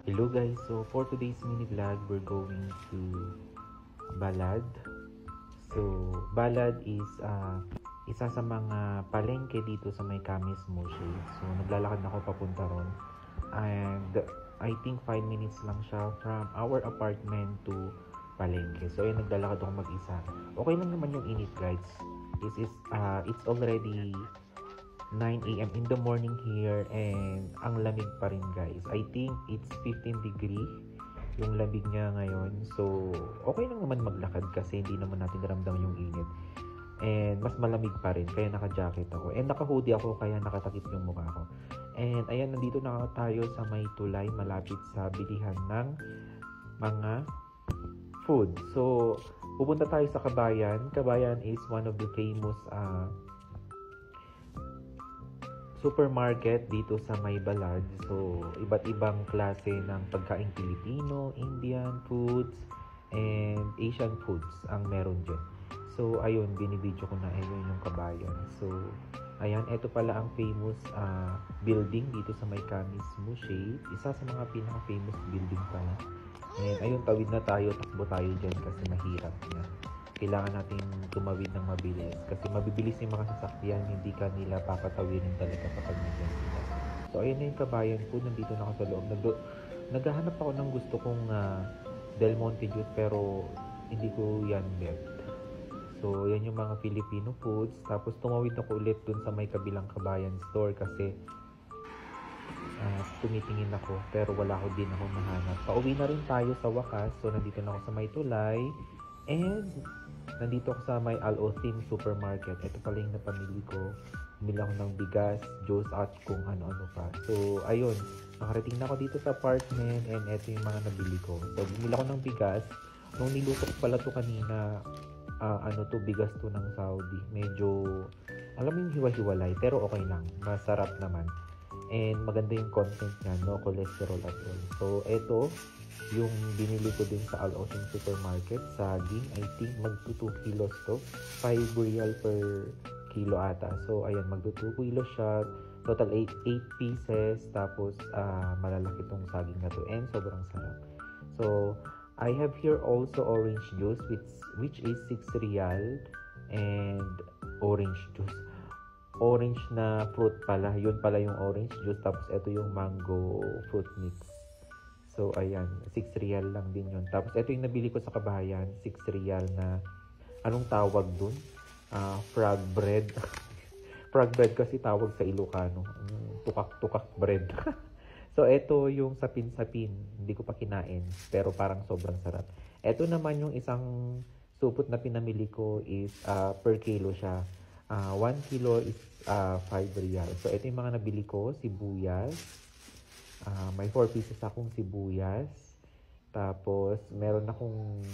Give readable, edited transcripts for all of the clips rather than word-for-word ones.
Hello guys, so for today's mini vlog, we're going to Balad. So, Balad is isa sa mga palengke dito sa may Camis Moche. So, naglalakad ako papunta ron. And I think 5 minutes lang siya from our apartment to palengke. So, ayun, naglalakad ako mag-isa. Okay lang naman yung init guys. It's already 9 a.m. in the morning here and ang lamig pa rin guys. I think it's 15 degree yung lamig niya ngayon. So, okay lang naman maglakad kasi hindi naman natin naramdaman yung init. And mas malamig pa rin kaya naka-jacket ako. And naka-hoodie ako kaya nakatakip yung mukha ko. And ayan, nandito na tayo sa may tulay malapit sa bilihan ng mga food. So, pupunta tayo sa Kabayan. Kabayan is one of the famous supermarket dito sa may Balad. So, iba't ibang klase ng pagkain Pilipino, Indian foods, and Asian foods ang meron dyan. So, ayun, binibidyo ko na ayun yung Kabayan. So, ayan, ito pala ang famous building dito sa may Camis Moche. Isa sa mga pinaka-famous building pala. And ayun, tawid na tayo, takbo tayo dyan kasi mahirap na. Kailangan natin tumawid ng mabilis kasi mabibilis yung mga sasakyan, hindi ka nila papatawirin talaga kapag nandiyan sila. So ayun na yung Kabayan po, nandito na ako sa loob. Naghahanap ako ng gusto kong Del Monte juice pero hindi ko yan bet. So yan yung mga Filipino foods. Tapos tumawid ako ulit dun sa may kabilang Kabayan store kasi tumitingin ako pero wala ko din ako nahanap. Pauwi na rin tayo sa wakas. So nandito na ako sa may tulay. And nandito ako sa may Al-Othim Supermarket. Ito pala yung napamili ko. Bumili ako ng bigas, juice at kung ano-ano pa. So, ayun. Nakarating na ako dito sa apartment and ito yung mga nabili ko. So, bumili ako ng bigas. Nung niluto ko pala to kanina, bigas to ng Saudi. Medyo, alam mo yung hiwa-hiwalay, pero okay lang. Masarap naman. And maganda yung content niya, no cholesterol at all. So, ito, yung binili ko din sa Al-Othim Supermarket, saging, I think magto 2 kilos to. 5 real per kilo ata. So, ayan, magto 2 kilos siya. Total 8 pieces. Tapos, malalaki tong saging na to. And sobrang sarap. So, I have here also orange juice, which is 6 real. And orange juice. Orange na fruit pala. Yun pala yung orange juice. Tapos, ito yung mango fruit mix. So, ayan. 6 real lang din yun. Tapos, ito yung nabili ko sa Kabayan. 6 real na, anong tawag dun? Frog bread. Frog bread kasi tawag sa Ilocano. Tukak-tukak bread. So, ito yung sapin-sapin. Hindi ko pa kinain. Pero parang sobrang sarap. Ito naman yung isang supot na pinamili ko is per kilo siya. 1 kilo is 5 real. So, ito yung mga nabili ko. Sibuyas. May 4 pieces akong sibuyas. Tapos, meron akong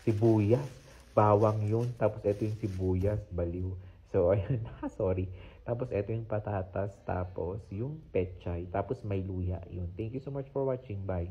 sibuyas. Bawang yun. Tapos, ito yung sibuyas. Baliw. So, ayun. Sorry. Tapos, ito yung patatas. Tapos, yung pechay. Tapos, may luya. Yun. Thank you so much for watching. Bye.